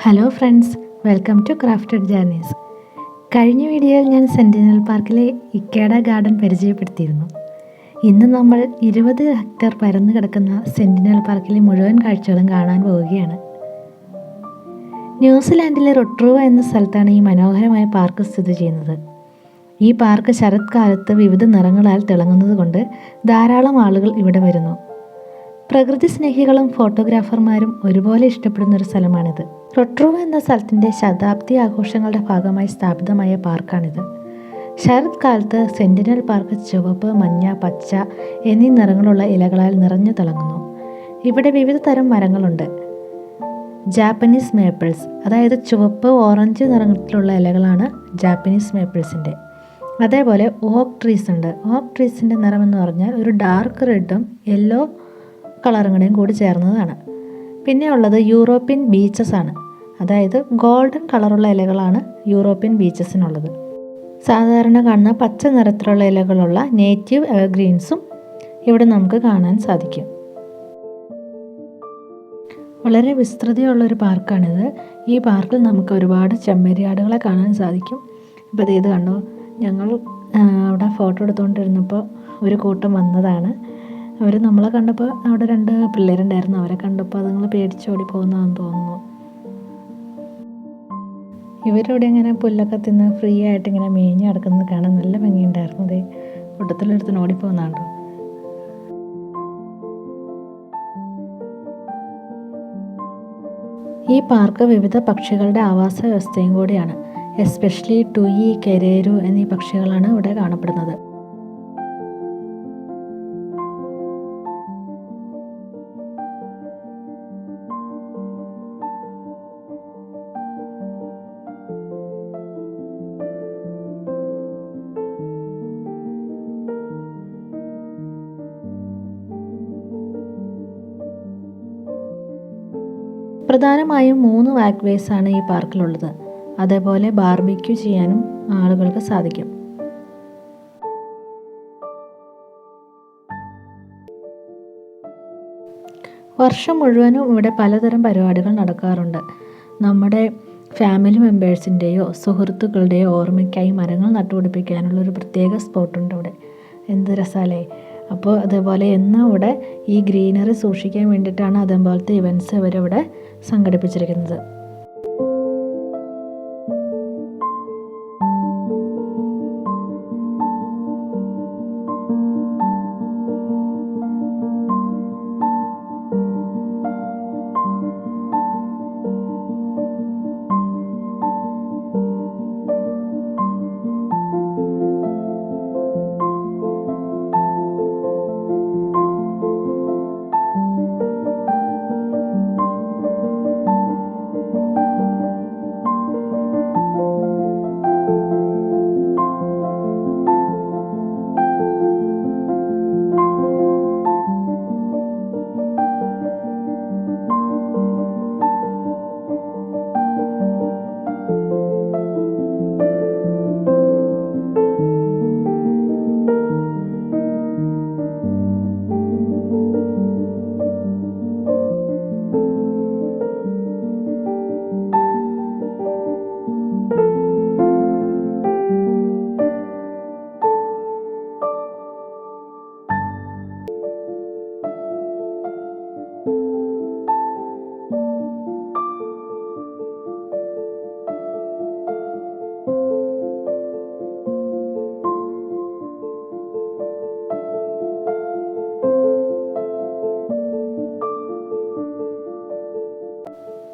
Hello friends, welcome to crafted journeys. കഴിഞ്ഞ വീഡിയോയിൽ ഞാൻ സെൻറ്റിനൽ പാർക്കിലെ ഇക്കേഡ ഗാർഡൻ പരിചയപ്പെടുത്തിയിരുന്നു. ഇന്ന് നമ്മൾ 20 ഹെക്ടർ പരന്നു കിടക്കുന്ന സെൻറ്റിനൽ പാർക്കിലെ മുഴുവൻ കാഴ്ചകളും കാണാൻ പോവുകയാണ്. ന്യൂസിലാൻഡിലെ റൊട്രൂവ എന്ന സ്ഥലത്താണ് ഈ മനോഹരമായ പാർക്ക് സ്ഥിതി ചെയ്യുന്നത്. ഈ പാർക്ക് ശരത്കാലത്ത് വിവിധ നിറങ്ങളാൽ തിളങ്ങുന്നത് കൊണ്ട് ധാരാളം ആളുകൾ ഇവിടെ വരുന്നു. പ്രകൃതി സ്നേഹികളും ഫോട്ടോഗ്രാഫർമാരും ഒരുപോലെ ഇഷ്ടപ്പെടുന്ന ഒരു സ്ഥലമാണിത്. റൊട്രൂവ എന്ന സ്ഥലത്തിൻ്റെ ശതാബ്ദി ആഘോഷങ്ങളുടെ ഭാഗമായി സ്ഥാപിതമായ പാർക്കാണിത്. ശരത്കാലത്ത് സെൻറ്റിനൽ പാർക്ക് ചുവപ്പ്, മഞ്ഞ, പച്ച എന്നീ നിറങ്ങളുള്ള ഇലകളാൽ നിറഞ്ഞു തിളങ്ങുന്നു. ഇവിടെ വിവിധ തരം മരങ്ങളുണ്ട്. ജാപ്പനീസ് മേപ്പിൾസ്, അതായത് ചുവപ്പ്, ഓറഞ്ച് നിറത്തിലുള്ള ഇലകളാണ് ജാപ്പനീസ് മേപ്പിൾസിൻ്റെ. അതേപോലെ ഓക്ക് ട്രീസ് ഉണ്ട്. ഓക്ക് ട്രീസിൻ്റെ നിറമെന്ന് പറഞ്ഞാൽ ഒരു ഡാർക്ക് റെഡും യെല്ലോ കളറും കൂടി ചേർന്നതാണ്. പിന്നെ ഉള്ളത് യൂറോപ്യൻ ബീച്ചസ് ആണ്. അതായത് ഗോൾഡൻ കളറുള്ള ഇലകളാണ് യൂറോപ്യൻ ബീച്ചസിനുള്ളത്. സാധാരണ കാണുന്ന പച്ച നിറത്തിലുള്ള ഇലകളുള്ള നേറ്റീവ് എവർഗ്രീൻസും ഇവിടെ നമുക്ക് കാണാൻ സാധിക്കും. വളരെ വിസ്തൃതിയുള്ളൊരു പാർക്കാണിത്. ഈ പാർക്കിൽ നമുക്ക് ഒരുപാട് ചെമ്മരിയാടുകളെ കാണാൻ സാധിക്കും. ഇപ്പോൾ ഇത് കണ്ടോ, ഞങ്ങൾ അവിടെ ഫോട്ടോ എടുത്തുകൊണ്ടിരുന്നപ്പോൾ ഒരു കൂട്ടം വന്നതാണ്. അവർ നമ്മളെ കണ്ടപ്പോൾ, അവിടെ 2 പിള്ളേരുണ്ടായിരുന്നു, അവരെ കണ്ടപ്പോൾ അതുങ്ങൾ പേടിച്ചോടി പോകുന്നതാണെന്ന് തോന്നുന്നു. ഇവരിവിടെ ഇങ്ങനെ പുല്ലൊക്കെ തിന്ന് ഫ്രീ ആയിട്ട് ഇങ്ങനെ മേഞ്ഞ് കിടക്കുന്നത് കാണാൻ നല്ല ഭംഗിയുണ്ടായിരുന്നു. അതേ കൂട്ടത്തിലെടുത്ത് ഓടിപ്പോകുന്നുണ്ടോ. ഈ പാർക്ക് വിവിധ പക്ഷികളുടെ ആവാസ വ്യവസ്ഥയും കൂടിയാണ്. എസ്പെഷ്യലി ടുയി, കെരേരു എന്നീ പക്ഷികളാണ് ഇവിടെ കാണപ്പെടുന്നത്. പ്രധാനമായും 3 വാക്ക്വേസ് ആണ് ഈ പാർക്കിലുള്ളത്. അതേപോലെ ബാർബിക്യൂ ചെയ്യാനും ആളുകൾക്ക് സാധിക്കും. വർഷം മുഴുവനും ഇവിടെ പലതരം പരിപാടികൾ നടക്കാറുണ്ട്. നമ്മുടെ ഫാമിലി മെമ്പേഴ്സിൻ്റെയോ സുഹൃത്തുക്കളുടെയോ ഓർമ്മയ്ക്കായി മരങ്ങൾ നട്ടുപിടിപ്പിക്കാനുള്ളൊരു പ്രത്യേക സ്പോട്ടുണ്ട് ഇവിടെ. എന്ത് രസാലേ. അപ്പോൾ അതേപോലെ എന്നും ഇവിടെ ഈ ഗ്രീനറി സൂക്ഷിക്കാൻ വേണ്ടിയിട്ടാണ് അതേപോലത്തെ ഇവൻറ്റ്സ് ഇവരിവിടെ സംഘടിപ്പിച്ചിരിക്കുന്നത്.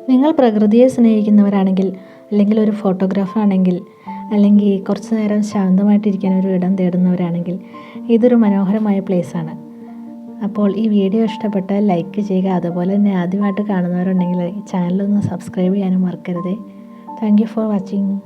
നിങ്ങൾ പ്രകൃതിയെ സ്നേഹിക്കുന്നവരാണെങ്കിൽ, അല്ലെങ്കിൽ ഒരു ഫോട്ടോഗ്രാഫർ ആണെങ്കിൽ, അല്ലെങ്കിൽ കുറച്ച് നേരം ശാന്തമായിട്ടിരിക്കാൻ ഒരു ഇടം തേടുന്നവരാണെങ്കിൽ ഇതൊരു മനോഹരമായ പ്ലേസാണ്. അപ്പോൾ ഈ വീഡിയോ ഇഷ്ടപ്പെട്ടാൽ ലൈക്ക് ചെയ്യുക. അതുപോലെ തന്നെ ആദ്യമായിട്ട് കാണുന്നവരുണ്ടെങ്കിൽ ഈ ചാനലൊന്ന് സബ്സ്ക്രൈബ് ചെയ്യാനും മറക്കരുതേ. Thank you for watching.